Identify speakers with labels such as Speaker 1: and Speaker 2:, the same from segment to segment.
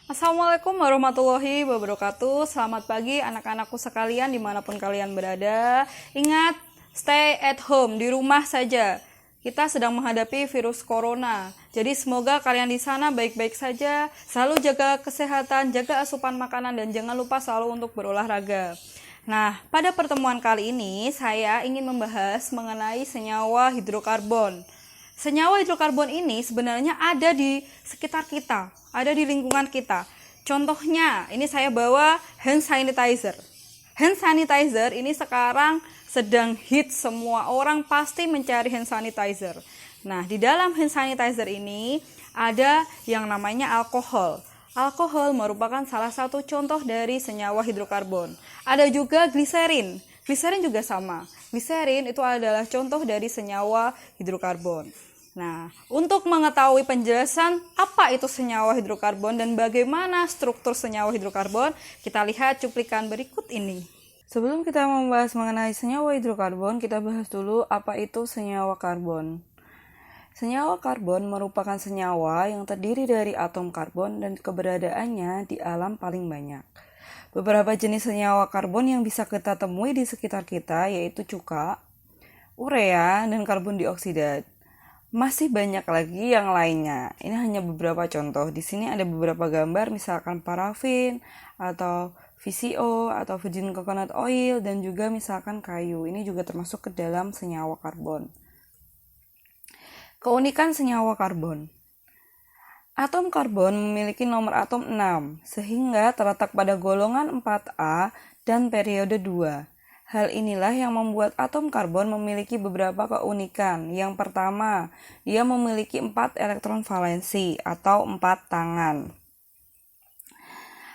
Speaker 1: Assalamualaikum warahmatullahi wabarakatuh. Selamat pagi anak-anakku sekalian dimanapun kalian berada. Ingat, stay at home, di rumah saja. Kita sedang menghadapi virus corona. Jadi semoga kalian di sana baik-baik saja. Selalu jaga kesehatan, jaga asupan makanan, dan jangan lupa selalu untuk berolahraga. Nah, pada pertemuan kali ini saya ingin membahas mengenai senyawa hidrokarbon. Senyawa hidrokarbon ini sebenarnya ada di sekitar kita, ada di lingkungan kita. Contohnya, ini saya bawa hand sanitizer. Hand sanitizer ini sekarang sedang hit, semua orang pasti mencari hand sanitizer. Nah, di dalam hand sanitizer ini ada yang namanya alkohol. Alkohol merupakan salah satu contoh dari senyawa hidrokarbon. Ada juga gliserin. Gliserin juga sama. Gliserin itu adalah contoh dari senyawa hidrokarbon. Nah, untuk mengetahui penjelasan apa itu senyawa hidrokarbon dan bagaimana struktur senyawa hidrokarbon, kita lihat cuplikan berikut ini. Sebelum kita membahas mengenai senyawa hidrokarbon, kita bahas dulu apa itu senyawa karbon. Senyawa karbon merupakan senyawa yang terdiri dari atom karbon dan keberadaannya di alam paling banyak. Beberapa jenis senyawa karbon yang bisa kita temui di sekitar kita yaitu cuka, urea, dan karbon dioksida. Masih banyak lagi yang lainnya. Ini hanya beberapa contoh. Di sini ada beberapa gambar, misalkan parafin atau VCO atau virgin coconut oil, dan juga misalkan kayu. Ini juga termasuk ke dalam senyawa karbon. Keunikan senyawa karbon. Atom karbon memiliki nomor atom 6, sehingga terletak pada golongan 4A dan periode 2. Hal inilah yang membuat atom karbon memiliki beberapa keunikan. Yang pertama, ia memiliki 4 elektron valensi atau 4 tangan.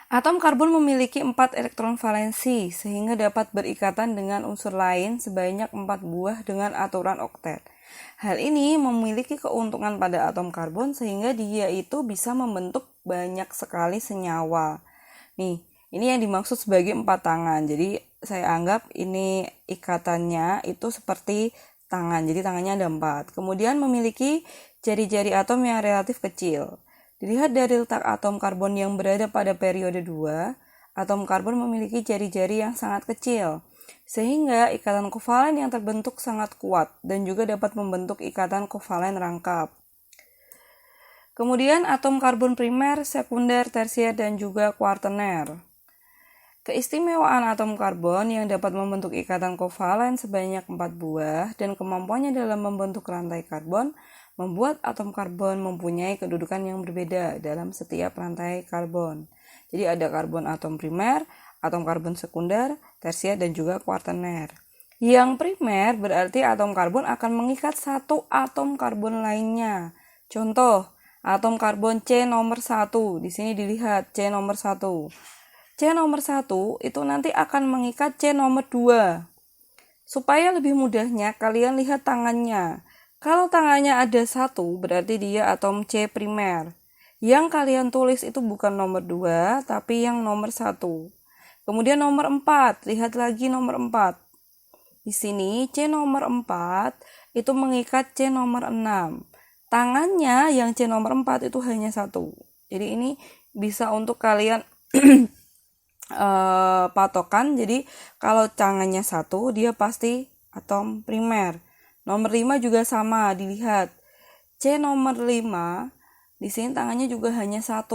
Speaker 1: Atom karbon memiliki 4 elektron valensi sehingga dapat berikatan dengan unsur lain sebanyak 4 buah dengan aturan oktet. Hal ini memiliki keuntungan pada atom karbon sehingga dia itu bisa membentuk banyak sekali senyawa. Nih, ini yang dimaksud sebagai 4 tangan. Jadi saya anggap ini ikatannya itu seperti tangan. Jadi tangannya ada 4. Kemudian memiliki jari-jari atom yang relatif kecil. Dilihat dari letak atom karbon yang berada pada periode 2, atom karbon memiliki jari-jari yang sangat kecil. Sehingga ikatan kovalen yang terbentuk sangat kuat dan juga dapat membentuk ikatan kovalen rangkap. Kemudian atom karbon primer, sekunder, tersier, dan juga kuartener. Keistimewaan atom karbon yang dapat membentuk ikatan kovalen sebanyak 4 buah dan kemampuannya dalam membentuk rantai karbon membuat atom karbon mempunyai kedudukan yang berbeda dalam setiap rantai karbon. Jadi ada karbon atom primer, atom karbon sekunder, tersier, dan juga kuartener. Yang primer berarti atom karbon akan mengikat satu atom karbon lainnya. Contoh, atom karbon C nomor 1. Di sini dilihat C nomor 1. C nomor 1 itu nanti akan mengikat C nomor 2. Supaya lebih mudahnya kalian lihat tangannya. Kalau tangannya ada 1 berarti dia atom C primer. Yang kalian tulis itu bukan nomor 2 tapi yang nomor 1. Kemudian nomor 4, lihat lagi nomor 4. Di sini C nomor 4 itu mengikat C nomor 6. Tangannya yang C nomor 4 itu hanya 1. Jadi ini bisa untuk kalian patokan. Jadi kalau tangannya 1 dia pasti atom primer. Nomor 5 juga sama, dilihat C nomor 5 di sini tangannya juga hanya 1.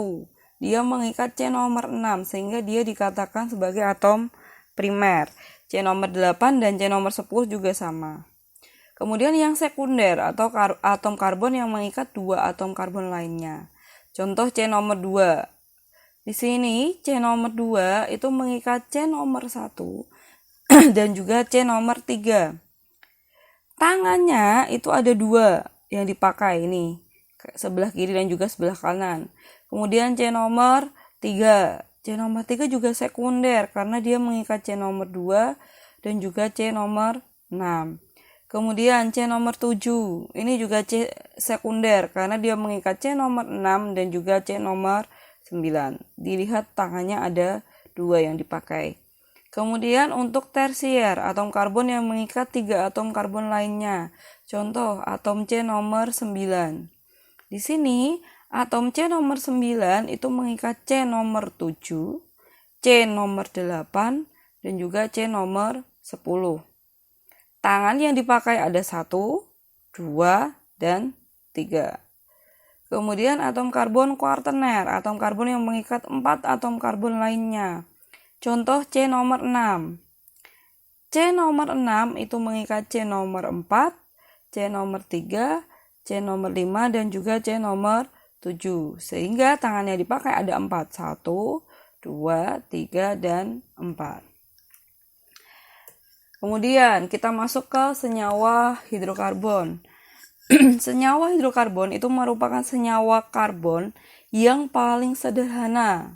Speaker 1: Dia mengikat C nomor 6 sehingga dia dikatakan sebagai atom primer. C nomor 8 dan C nomor 10 juga sama. Kemudian yang sekunder atau atom karbon yang mengikat 2 atom karbon lainnya. Contoh C nomor 2. Di sini C nomor 2 itu mengikat C nomor 1 dan juga C nomor 3. Tangannya itu ada 2 yang dipakai ini, sebelah kiri dan juga sebelah kanan. Kemudian C nomor 3. C nomor 3 juga sekunder karena dia mengikat C nomor 2 dan juga C nomor 6. Kemudian C nomor 7. Ini juga C sekunder karena dia mengikat C nomor 6 dan juga C nomor 9. Dilihat tangannya ada 2 yang dipakai. Kemudian untuk tersier, atom karbon yang mengikat 3 atom karbon lainnya. Contoh, atom C nomor 9. Di sini Atom C nomor 9 itu mengikat C nomor 7, C nomor 8, dan juga C nomor 10. Tangan yang dipakai ada 1, 2, dan 3. Kemudian atom karbon kuartener, atom karbon yang mengikat 4 atom karbon lainnya. Contoh C nomor 6. C nomor 6 itu mengikat C nomor 4, C nomor 3, C nomor 5, dan juga C nomor 7. Sehingga tangannya dipakai ada 4. 1, 2, 3, dan 4. Kemudian kita masuk ke senyawa hidrokarbon. Senyawa hidrokarbon itu merupakan senyawa karbon yang paling sederhana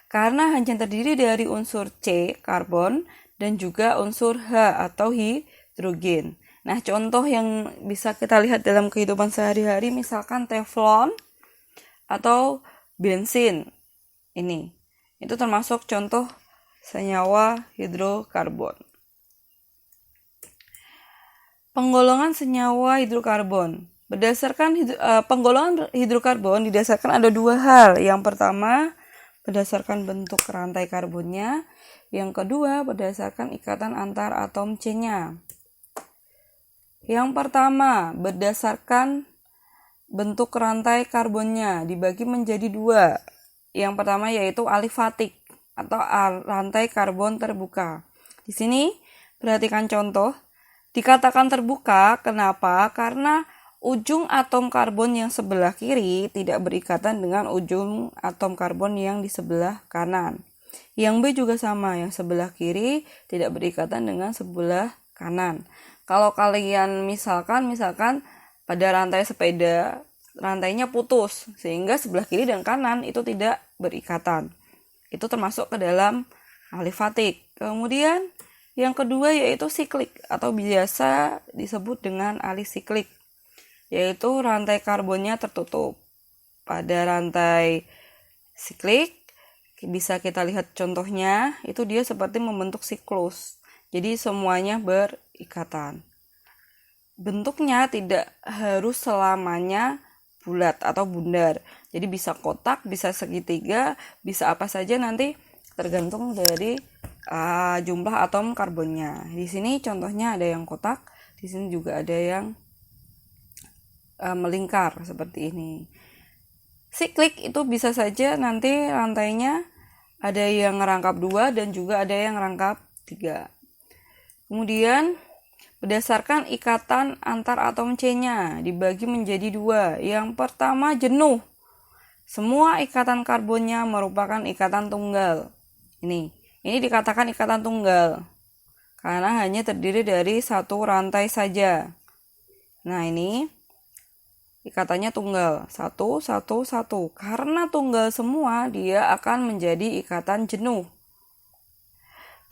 Speaker 1: karena hanya terdiri dari unsur C, karbon, dan juga unsur H atau hidrogen. Nah, contoh yang bisa kita lihat dalam kehidupan sehari-hari misalkan teflon atau bensin. Itu termasuk contoh senyawa hidrokarbon. Penggolongan senyawa hidrokarbon. Penggolongan hidrokarbon didasarkan ada 2 hal. Yang pertama, berdasarkan bentuk rantai karbonnya. Yang kedua, berdasarkan ikatan antar atom C-nya. Yang pertama, berdasarkan bentuk rantai karbonnya dibagi menjadi 2. Yang pertama yaitu alifatik atau rantai karbon terbuka. Di sini perhatikan contoh. Dikatakan terbuka, kenapa? Karena ujung atom karbon yang sebelah kiri tidak berikatan dengan ujung atom karbon yang di sebelah kanan. Yang B juga sama, yang sebelah kiri tidak berikatan dengan sebelah kanan. Kalau kalian misalkan pada rantai sepeda, rantainya putus, sehingga sebelah kiri dan kanan itu tidak berikatan. Itu termasuk ke dalam alifatik. Kemudian yang kedua yaitu siklik atau biasa disebut dengan alisiklik, yaitu rantai karbonnya tertutup. Pada rantai siklik bisa kita lihat contohnya, itu dia seperti membentuk siklus. Jadi semuanya berikatan. Bentuknya tidak harus selamanya bulat atau bundar. Jadi bisa kotak, bisa segitiga, bisa apa saja nanti tergantung dari jumlah atom karbonnya. Di sini contohnya ada yang kotak, di sini juga ada yang melingkar seperti ini. Siklik itu bisa saja nanti rantainya ada yang rangkap 2 dan juga ada yang rangkap 3. Kemudian berdasarkan ikatan antar atom C-nya dibagi menjadi 2. Yang pertama jenuh. Semua ikatan karbonnya merupakan ikatan tunggal. Ini dikatakan ikatan tunggal karena hanya terdiri dari satu rantai saja. Nah, ini ikatannya tunggal, 1, 1, 1. Karena tunggal semua, dia akan menjadi ikatan jenuh.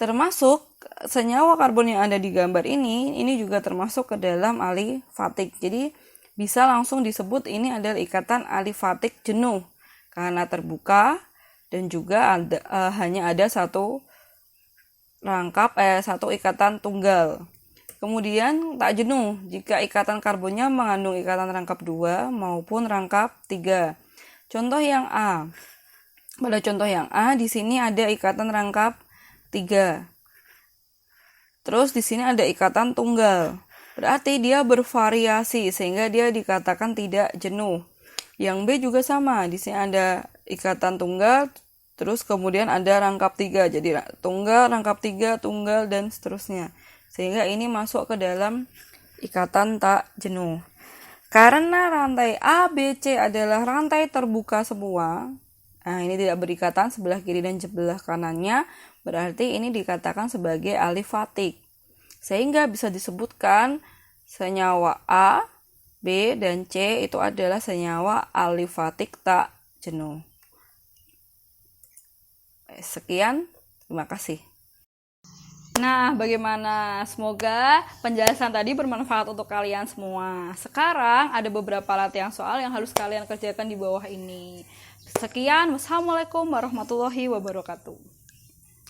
Speaker 1: Termasuk senyawa karbon yang ada di gambar ini juga termasuk ke dalam alifatik. Jadi bisa langsung disebut ini adalah ikatan alifatik jenuh karena terbuka dan juga hanya ada satu ikatan tunggal. Kemudian tak jenuh jika ikatan karbonnya mengandung ikatan rangkap 2 maupun rangkap 3. Contoh yang A. Pada contoh yang A di sini ada ikatan rangkap 3. Terus di sini ada ikatan tunggal. Berarti dia bervariasi sehingga dia dikatakan tidak jenuh. Yang B juga sama, di sini ada ikatan tunggal, terus kemudian ada rangkap 3. Jadi tunggal, rangkap 3, tunggal, dan seterusnya. Sehingga ini masuk ke dalam ikatan tak jenuh. Karena rantai A, B, C adalah rantai terbuka semua, nah ini tidak berikatan sebelah kiri dan sebelah kanannya, berarti ini dikatakan sebagai alifatik. Sehingga bisa disebutkan senyawa A, B, dan C itu adalah senyawa alifatik tak jenuh. Sekian, terima kasih. Nah, bagaimana? Semoga penjelasan tadi bermanfaat untuk kalian semua. Sekarang ada beberapa latihan soal yang harus kalian kerjakan di bawah ini. Sekian, wassalamualaikum warahmatullahi wabarakatuh.